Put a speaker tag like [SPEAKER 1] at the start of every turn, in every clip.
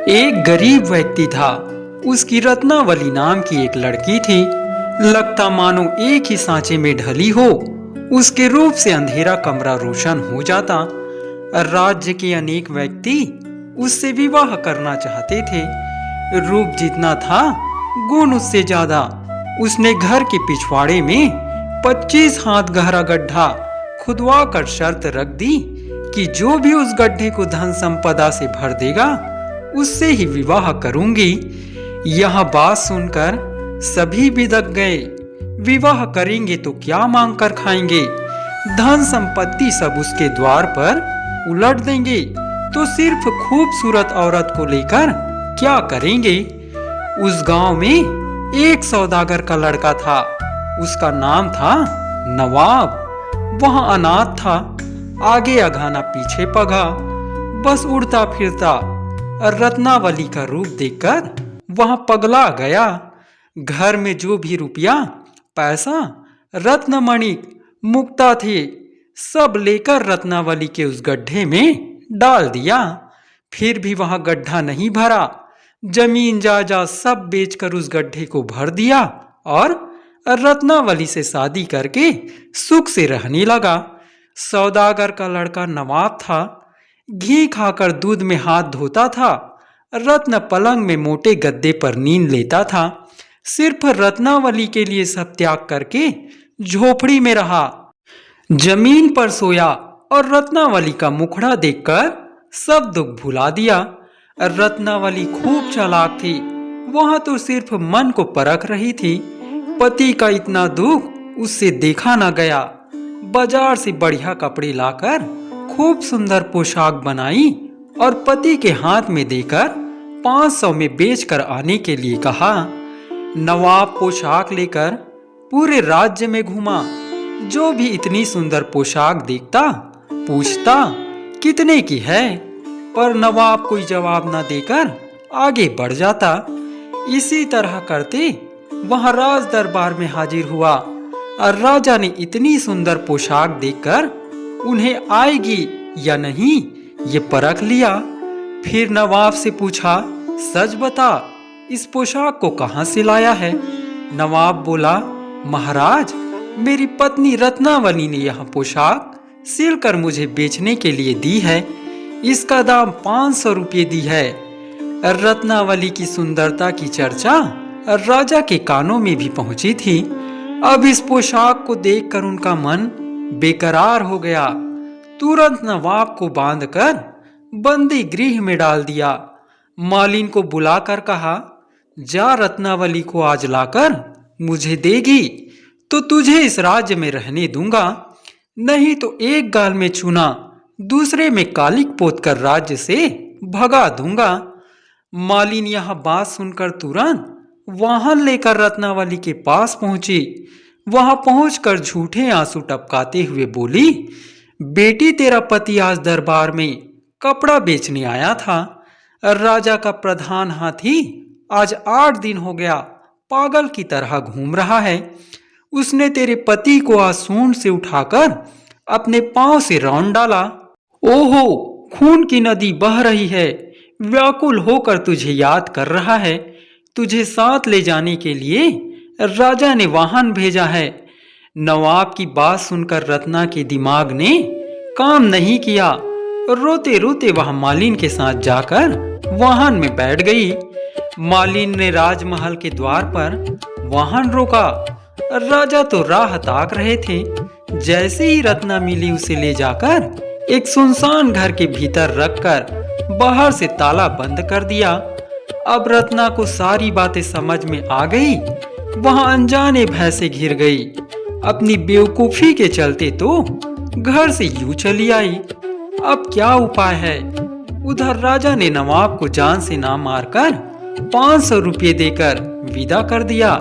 [SPEAKER 1] एक गरीब व्यक्ति था। उसकी रत्नावली नाम की एक लड़की थी। लगता मानो एक ही सांचे में ढली हो। उसके रूप से अंधेरा कमरा रोशन हो जाता। राज्य के अनेक व्यक्ति उससे विवाह करना चाहते थे। रूप जितना था, गुण उससे ज्यादा। उसने घर के पिछवाड़े में 25 हाथ गहरा गड्ढा खुदवा कर शर्त रख दी कि जो भी उस गड्ढे को धन संपदा से भर देगा, उससे ही विवाह करूंगी। यह बात सुनकर सभी बिदक गए। विवाह करेंगे तो क्या मांग कर खाएंगे? धन संपत्ति सब उसके द्वार पर उलट देंगे तो सिर्फ खूबसूरत औरत को लेकर क्या करेंगे? उस गांव में एक सौदागर का लड़का था। उसका नाम था नवाब। वह अनाथ था, आगे अघाना पीछे पगा, बस उड़ता फिरता। रत्नावली का रूप देखकर वह पगला गया। घर में जो भी रुपया, पैसा, रत्नमणि, मुक्ता थे, सब लेकर रत्नावली के उस गड्ढे में डाल दिया। फिर भी वह गड्ढा नहीं भरा। जमीन जायदाद सब बेचकर उस गड्ढे को भर दिया और रत्नावली से शादी करके सुख से रहने लगा। सौदागर का लड़का नवाब था। घी खाकर दूध में हाथ धोता था। रत्न पलंग में मोटे गद्दे पर नींद लेता था। सिर्फ रत्नावली के लिए सब त्याग करके झोपड़ी में रहा। जमीन पर सोया और रत्नावली का मुखड़ा देखकर सब दुख भुला दिया। रत्नावली खूब चालाक थी। वह तो सिर्फ मन को परख रही थी। पति का इतना दुख उससे देखा न गया। बाजार से बढ़िया कपड़े लाकर खूब सुंदर पोशाक बनाई और पति के हाथ में देकर 500 में बेचकर आने के लिए कहा। नवाब पोशाक लेकर पूरे राज्य में घूमा। जो भी इतनी सुंदर पोशाक देखता, पूछता कितने की है, पर नवाब कोई जवाब न देकर आगे बढ़ जाता। इसी तरह करते वह राज दरबार में हाजिर हुआ और राजा ने इतनी सुंदर पोशाक देखकर उन्हें आएगी या नहीं ये परख लिया। फिर नवाब से पूछा, सच बता, इस पोशाक को कहां से लाया है? नवाब बोला, महाराज, मेरी पत्नी रत्नावली ने यह पोशाक सिलकर मुझे बेचने के लिए दी है। इसका दाम 500 रुपये दी है। रत्नावली की सुंदरता की चर्चा राजा के कानों में भी पहुंची थी। अब इस पोशाक को देखकर उनका मन बेकरार हो गया। तुरंत नवाब को बांधकर बंदी गृह में डाल दिया। मालिन को बुलाकर कहा, जा रत्नावली को आज लाकर मुझे देगी तो तुझे इस राज्य में रहने दूंगा, नहीं तो एक गाल में चूना दूसरे में कालिक पोत कर राज्य से भगा दूंगा। मालिन यह बात सुनकर तुरंत वाहन लेकर रत्नावली के पास पहुंची। वहां पहुंचकर झूठे आंसू टपकाते हुए बोली, बेटी, तेरा पति आज दरबार में कपड़ा बेचने आया था। राजा का प्रधान हाथी आज 8 दिन हो गया पागल की तरह घूम रहा है। उसने तेरे पति को आज सूंड से उठाकर अपने पांव से रौंद डाला। ओहो, खून की नदी बह रही है। व्याकुल होकर तुझे याद कर रहा है। तुझे साथ ले जाने के लिए राजा ने वाहन भेजा है। नवाब की बात सुनकर रत्ना के दिमाग ने काम नहीं किया। रोते रोते वह मालिन के साथ जाकर वाहन में बैठ गई। मालिन ने राजमहल के द्वार पर वाहन रोका। राजा तो राह ताक रहे थे। जैसे ही रत्ना मिली, उसे ले जाकर एक सुनसान घर के भीतर रखकर बाहर से ताला बंद कर दिया। अब रत्ना को सारी बातें समझ में आ गई। वह अनजाने भय से घिर गई। अपनी बेवकूफी के चलते तो घर से यूं चली आई। अब क्या उपाय है? उधर राजा ने नवाब को जान से ना मारकर 500 रुपये देकर विदा कर दिया।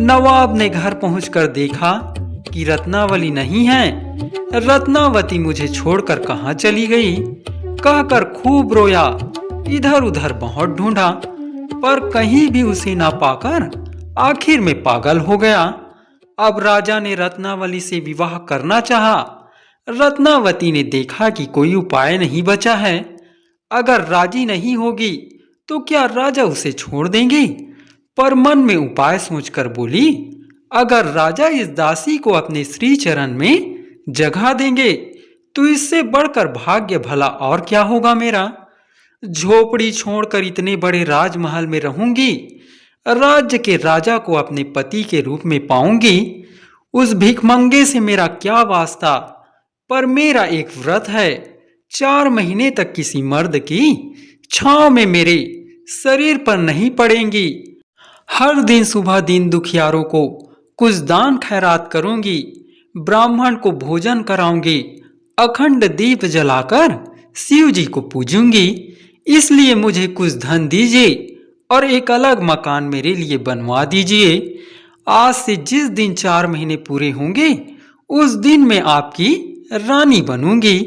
[SPEAKER 1] नवाब ने घर पहुंचकर देखा कि रत्नावली नहीं है। रत्नावती मुझे छोड़कर कहां चली गई कहकर खूब रोया। इधर उधर बहुत ढूंढा, पर कहीं भी उसे ना पाकर आखिर में पागल हो गया। अब राजा ने रत्नावली से विवाह करना चाहा। रत्नावती ने देखा कि कोई उपाय नहीं बचा है। अगर राजी नहीं होगी तो क्या राजा उसे छोड़ देंगे? पर मन में उपाय सोचकर बोली, अगर राजा इस दासी को अपने श्री चरण में जगह देंगे तो इससे बढ़कर भाग्य भला और क्या होगा मेरा। झोपड़ी छोड़कर इतने बड़े राजमहल में रहूंगी, राज्य के राजा को अपने पति के रूप में पाऊंगी। उस भिखमंगे से मेरा क्या वास्ता। पर मेरा एक व्रत है, 4 महीने तक किसी मर्द की छांव में मेरे शरीर पर नहीं पड़ेंगी। हर दिन सुबह दिन दुखियारों को कुछ दान खैरात करूंगी, ब्राह्मण को भोजन कराऊंगी, अखंड दीप जलाकर शिव जी को पूजूंगी। इसलिए मुझे कुछ धन दीजिए और एक अलग मकान मेरे लिए बनवा दीजिए। आज से जिस दिन 4 महीने पूरे होंगे उस दिन मैं आपकी रानी बनूंगी।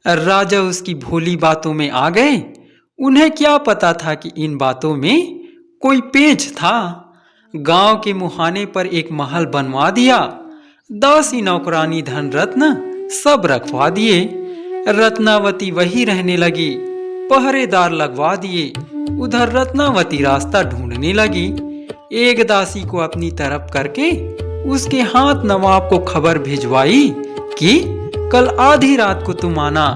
[SPEAKER 1] राजा उसकी भोली बातों में आ गए। उन्हें क्या पता था कि इन बातों में कोई पेच था। गांव के मुहाने पर एक महल बनवा दिया, दासी नौकरानी धन रत्न सब रखवा दिए। रत्नावती वही रहने लगी, पहरेदार लगवा दिए। उधर रत्नावती रास्ता ढूंढने लगी। एक दासी को अपनी तरफ करके उसके हाथ नवाब को खबर भिजवाई कि कल आधी रात को तुम आना,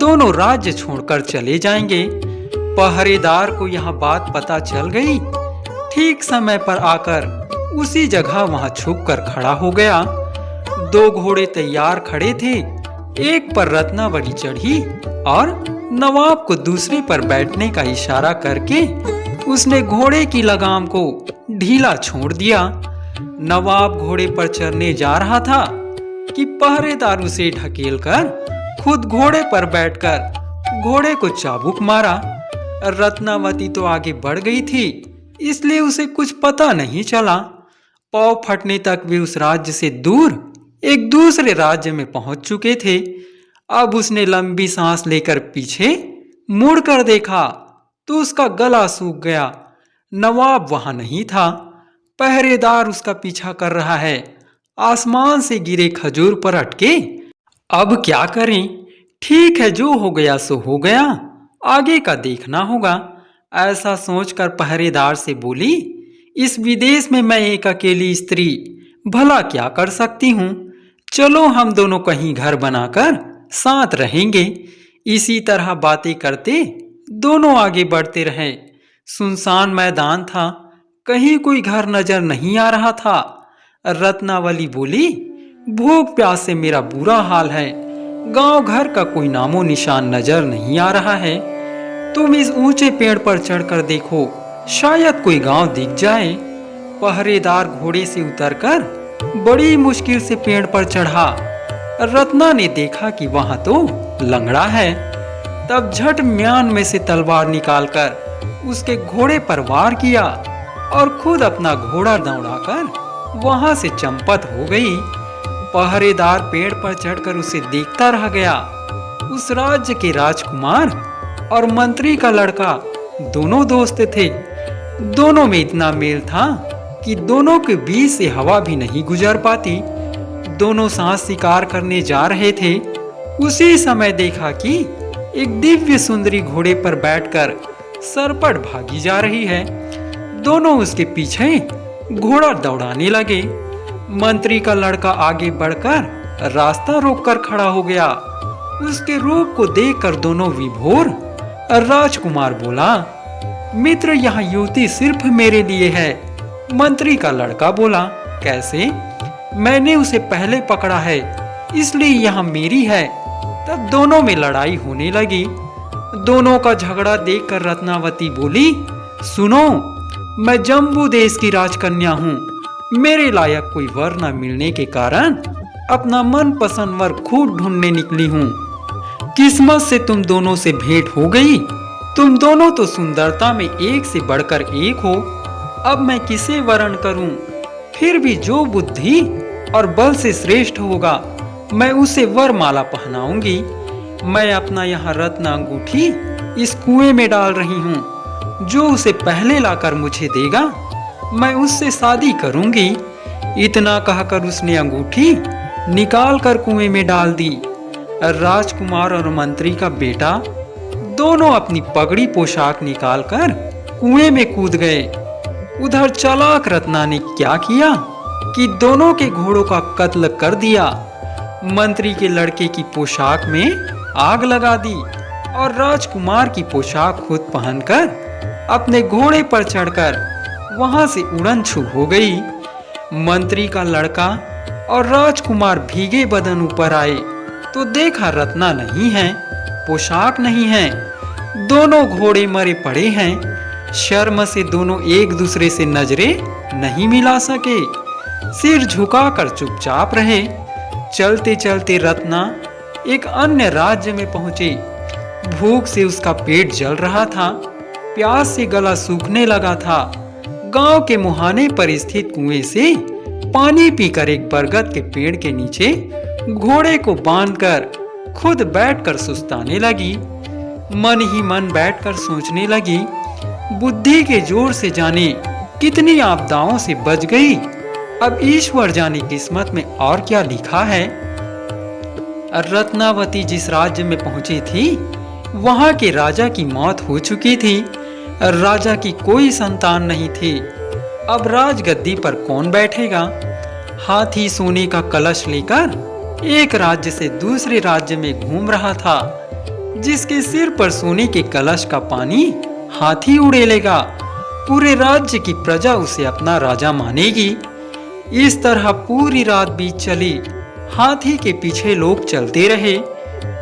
[SPEAKER 1] दोनों राज्य छोड़कर चले जाएंगे। पहरेदार को यह बात पता चल गई। ठीक समय पर आकर उसी जगह वहां छुप कर खड़ा हो गया। 2 घोड़े तैयार खड़े थे, एक पर रत्नावली चढ़ी और नवाब को दूसरे पर बैठने का इशारा करके उसने घोड़े की लगाम को ढीला छोड़ दिया। नवाब घोड़े पर चढ़ने जा रहा था कि पहरेदार उसे ढकेलकर खुद घोड़े पर बैठकर घोड़े को चाबुक मारा। रत्नावती तो आगे बढ़ गई थी, इसलिए उसे कुछ पता नहीं चला। पाँव फटने तक वे उस राज्य से दूर एक दूसरे राज्य में पहुंच चुके थे। अब उसने लंबी सांस लेकर पीछे मुड़कर देखा तो उसका गला सूख गया। नवाब वहां नहीं था। पहरेदार उसका पीछा कर रहा है। आसमान से गिरे खजूर पर अटके। अब क्या करें? ठीक है, जो हो गया सो हो गया, आगे का देखना होगा। ऐसा सोचकर पहरेदार से बोली, इस विदेश में मैं एक अकेली स्त्री भला क्या कर सकती हूँ। चलो हम दोनों कहीं घर बनाकर साथ रहेंगे। इसी तरह बातें करते दोनों आगे बढ़ते रहे। सुनसान मैदान था, कहीं कोई घर नजर नहीं आ रहा था। रत्नावली बोली, भूख प्यास से मेरा बुरा हाल है, गांव घर का कोई नामो निशान नजर नहीं आ रहा है। तुम इस ऊंचे पेड़ पर चढ़कर देखो, शायद कोई गांव दिख जाए। पहरेदार घोड़े से उतरकर बड़ी मुश्किल से पेड़ पर चढ़ा। रत्ना ने देखा कि वहां तो लंगड़ा है। तब झट म्यान में से तलवार निकालकर उसके घोड़े पर वार किया और खुद अपना घोड़ा दौड़ाकर वहां से चंपत हो गई। पहरेदार पेड़ पर चढ़कर उसे देखता रह गया। उस राज्य के राजकुमार और मंत्री का लड़का दोनों दोस्त थे। दोनों में इतना मेल था कि दोनों के बीच से हवा भी नहीं गुजर पाती। दोनों साथ शिकार करने जा रहे थे। उसी समय देखा कि एक दिव्य सुंदरी घोड़े पर बैठकर सरपट भागी जा रही है। दोनों उसके पीछे घोड़ा दौड़ाने लगे। मंत्री का लड़का आगे बढ़कर रास्ता रोककर खड़ा हो गया। उसके रूप को देखकर दोनों विभोर। राजकुमार बोला, मित्र, यह युवती सिर्फ मेरे लिए है। मंत्री का लड़का बोला, कैसे? मैंने उसे पहले पकड़ा है, इसलिए यह मेरी है। तब दोनों में लड़ाई होने लगी। दोनों का झगड़ा देखकर रत्नावती बोली, सुनो, मैं जम्बू देश की राजकन्या हूँ। मेरे लायक कोई वर न मिलने के कारण अपना मनपसंद वर खूब ढूंढने निकली हूँ। किस्मत से तुम दोनों से भेंट हो गई। तुम दोनों तो सुंदरता में एक से बढ़कर एक हो। अब मैं किसे वरण करूं? फिर भी जो बुद्धि और बल से श्रेष्ठ होगा मैं उसे वरमाला पहनाऊंगी। मैं अपना यह रत्न अंगूठी इस कुएं में डाल रही हूँ। जो उसे पहले लाकर मुझे देगा मैं उससे शादी करूंगी। इतना कहकर उसने अंगूठी निकाल कर कुएं में डाल दी। राजकुमार और मंत्री का बेटा दोनों अपनी पगड़ी पोशाक निकालकर कुएं में कूद गए। उधर चालाक रत्ना ने क्या किया कि दोनों के घोड़ों का कत्ल कर दिया। मंत्री के लड़के की पोशाक में आग लगा दी और राजकुमार की पोशाक खुद पहनकर अपने घोड़े पर चढ़कर वहां से उड़न छू हो गई। मंत्री का लड़का और राजकुमार भीगे बदन ऊपर आए तो देखा रत्ना नहीं है, पोशाक नहीं है, दोनों घोड़े मरे पड़े हैं। शर्म से दोनों एक दूसरे से नजरें नहीं मिला सके, सिर झुकाकर चुपचाप रहे। चलते चलते रत्ना एक अन्य राज्य में पहुंची। भूख से उसका पेट जल रहा था, प्यास से गला सूखने लगा था। गांव के मुहाने पर स्थित कुएं से पानी पीकर एक बरगद के पेड़ के नीचे घोड़े को बांधकर खुद बैठकर सुस्ताने लगी। मन ही मन बैठकर सोचने लगी, बुद्धि के जोर से जाने कितनी आपदाओं से बच गई। अब ईश्वर जाने किस्मत में और क्या लिखा है। रत्नावती जिस राज्य में पहुंची थी वहां के राजा की मौत हो चुकी थी। राजा की कोई संतान नहीं थी। अब राजगद्दी पर कौन बैठेगा। हाथी सोने का कलश लेकर एक राज्य से दूसरे राज्य में घूम रहा था। जिसके सिर पर सोने के कलश का पानी हाथी उड़ेलेगा, पूरे राज्य की प्रजा उसे अपना राजा मानेगी। इस तरह पूरी रात बीत चली। हाथी के पीछे लोग चलते रहे।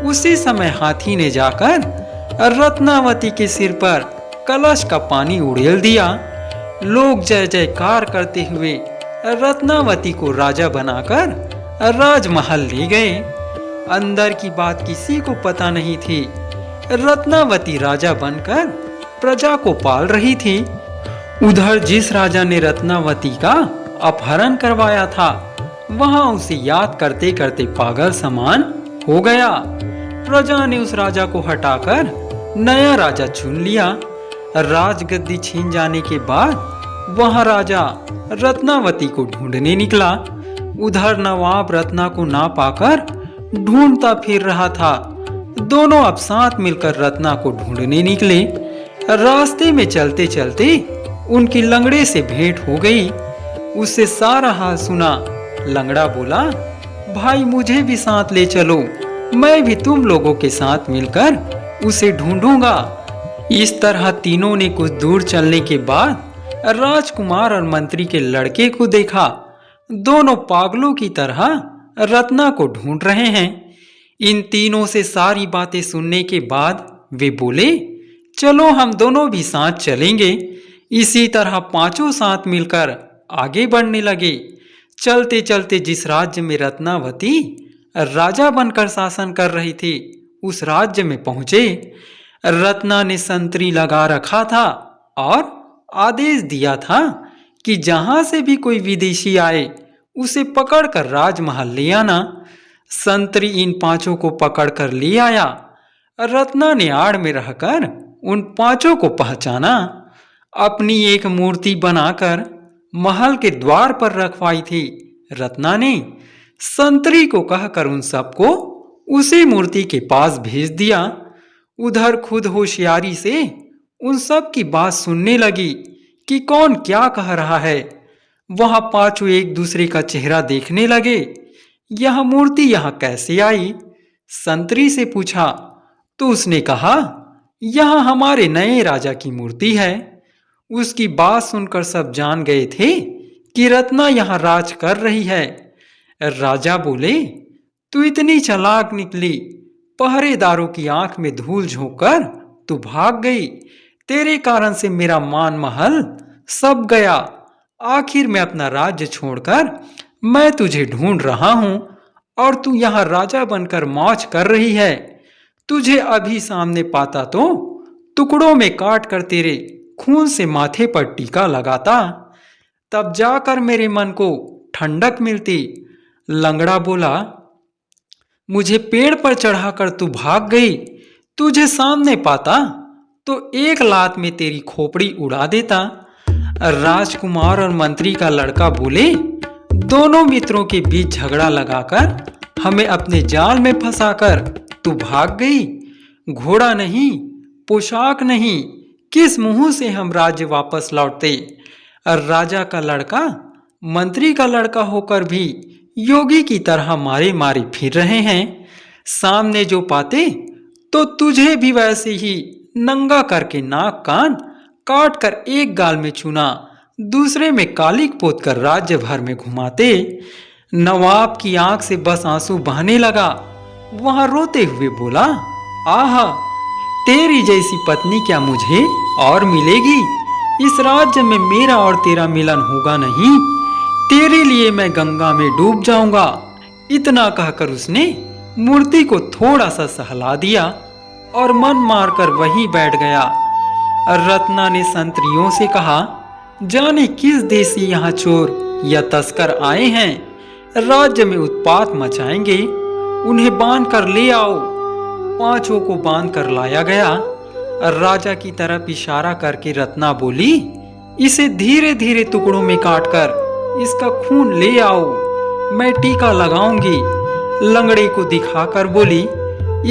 [SPEAKER 1] उसी समय हाथी ने जाकर रत्नावती के सिर पर कलश का पानी उड़ेल दिया। लोग जय जयकार करते हुए रत्नावती को राजा बनाकर राजमहल ले गए। अंदर की बात किसी को पता नहीं थी। रत्नावती राजा बनकर प्रजा को पाल रही थी। उधर जिस राजा ने रत्नावती का अपहरण करवाया था वहां उसे याद करते करते पागल समान हो गया। प्रजा ने उस राजा को हटाकर नया राजा चुन लिया। राजगद्दी छीन जाने के बाद वहां राजा रत्नावती को ढूंढने निकला। उधर नवाब रत्ना को ना पाकर ढूंढता फिर रहा था। दोनों अब साथ मिलकर रत्ना को ढूंढने निकले। रास्ते में चलते चलते उनकी लंगड़े से भेंट हो गई। उससे सारा हाल सुना। लंगड़ा बोला, भाई मुझे भी साथ ले चलो, मैं भी तुम लोगों के साथ मिलकर उसे ढूंढूंगा। इस तरह तीनों ने कुछ दूर चलने के बाद राजकुमार और मंत्री के लड़के को देखा। दोनों पागलों की तरह रत्ना को ढूंढ रहे हैं। इन तीनों से सारी बातें सुनने के बाद वे बोले, चलो हम दोनों भी साथ चलेंगे। इसी तरह पांचों साथ मिलकर आगे बढ़ने लगे। चलते चलते जिस राज्य में रत्नावती राजा बनकर शासन कर रही थी उस राज्य में पहुंचे। रत्ना ने संतरी लगा रखा था और आदेश दिया था कि जहां से भी कोई विदेशी आए उसे पकड़कर राजमहल ले आना। संतरी इन पांचों को पकड़कर ले आया। रत्ना ने आड़ में रहकर उन पांचों को पहचाना। अपनी एक मूर्ति बनाकर महल के द्वार पर रखवाई थी। रत्ना ने संतरी को कहकर उन सबको उसी मूर्ति के पास भेज दिया। उधर खुद होशियारी से उन सब की बात सुनने लगी कि कौन क्या कह रहा है। वहां पांचों एक दूसरे का चेहरा देखने लगे। यह मूर्ति यहाँ कैसे आई? संतरी से पूछा तो उसने कहा, यह हमारे नए राजा की मूर्ति है। उसकी बात सुनकर सब जान गए थे कि रत्ना यहाँ राज कर रही है। राजा बोले, तू इतनी चालाक निकली, पहरेदारों की आंख में धूल झोंककर तू भाग गई। तेरे कारण से मेरा मान महल सब गया। आखिर में अपना राज्य छोड़कर मैं तुझे ढूंढ रहा हूं और तू यहाँ राजा बनकर मौज कर रही है। तुझे अभी सामने पाता तो टुकड़ों में काट कर तेरे खून से माथे पर टीका लगाता, तब जाकर मेरे मन को ठंडक मिलती। लंगड़ा बोला, मुझे पेड़ पर चढ़ाकर तू भाग गई। तुझे सामने पाता तो एक लात में तेरी खोपड़ी उड़ा देता। राजकुमार और मंत्री का लड़का बोले, दोनों मित्रों के बीच झगड़ा लगाकर हमें अपने जाल में फंसाकर तू भाग गई। घोड़ा नहीं, पोशाक नहीं, किस मुंह से हम राज्य वापस लौटते। और राजा का लड़का मंत्री का लड़का होकर भी योगी की तरह मारे मारे फिर रहे हैं। सामने जो पाते तो तुझे भी वैसे ही नंगा करके नाक कान काट कर एक गाल में चूना, दूसरे में कालिक पोत कर राज्य भर में घुमाते। नवाब की आंख से बस आंसू बहने लगा। वहां रोते हुए बोला, आहा, तेरी जैसी पत्नी क्या मुझे और मिलेगी। इस राज्य में मेरा और तेरा मिलन होगा नहीं। तेरे लिए मैं गंगा में डूब जाऊंगा। इतना कहकर उसने मूर्ति को थोड़ा सा सहला दिया और मन मारकर वहीं बैठ गया। रत्ना ने संतरियों से कहा, जाने किस देश से यहाँ चोर या तस्कर आए हैं, राज्य में उत्पात मचाएंगे। उन्हें बांध कर ले आओ। पांचों को बांध कर लाया गया। राजा की तरफ इशारा करके रत्ना बोली, इसे धीरे धीरे टुकड़ों में काटकर इसका खून ले आओ, मैं टीका लगाऊंगी। लंगड़े को दिखाकर बोली,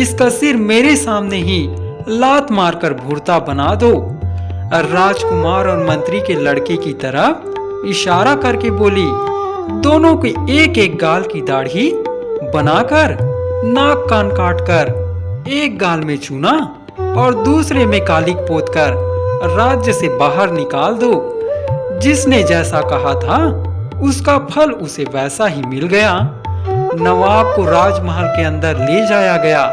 [SPEAKER 1] इसका सिर मेरे सामने ही लात मारकर भूरता बना दो। राजकुमार और मंत्री के लड़के की तरफ इशारा करके बोली, दोनों की एक एक गाल की दाढ़ी बनाकर नाक कान काटकर एक गाल में चूना और दूसरे में कालिक पोत कर राज्य से बाहर निकाल दो। जिसने जैसा कहा था उसका फल उसे वैसा ही मिल गया। नवाब को राजमहल के अंदर ले जाया गया।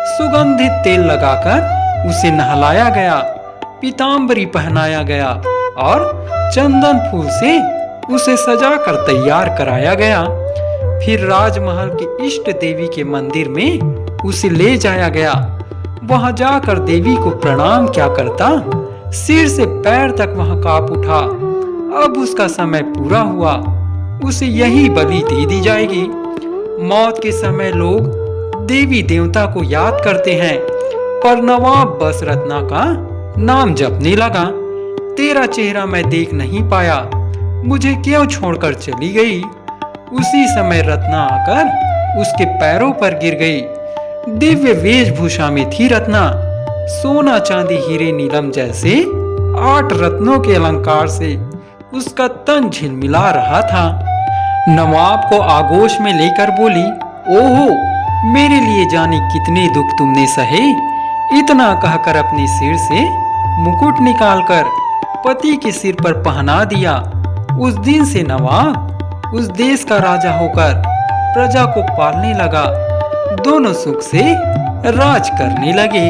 [SPEAKER 1] सुगंधित तेल लगाकर उसे नहलाया गया, पीतांबरी पहनाया गया और चंदन फूल से उसे सजाकर तैयार कराया गया। फिर राजमहल के इष्ट देवी के मंदिर में उसे ले जाया गया। वहां जाकर देवी को प्रणाम क्या करता, सिर से पैर तक वहां कांप उठा। अब उसका समय पूरा हुआ, उसे यही बलि दे दी जाएगी। मौत के समय लोग देवी देवता को याद करते हैं, पर नवाब बस रत्ना का नाम जपने लगा। तेरा चेहरा मैं देख नहीं पाया, मुझे क्यों छोड़कर चली गई। उसी समय रत्ना आकर उसके पैरों पर गिर गई। दिव्य वेशभूषा में थी रत्ना, सोना चांदी हीरे नीलम जैसे 8 रत्नों के अलंकार से उसका तन झिलमिला रहा था। नवाब को आगोश में लेकर बोली, ओहो, मेरे लिए जाने कितने दुख तुमने सहे। इतना कहकर अपने सिर से मुकुट निकालकर पति के सिर पर पहना दिया। उस दिन से नवाब उस देश का राजा होकर प्रजा को पालने लगा। दोनों सुख से राज करने लगे।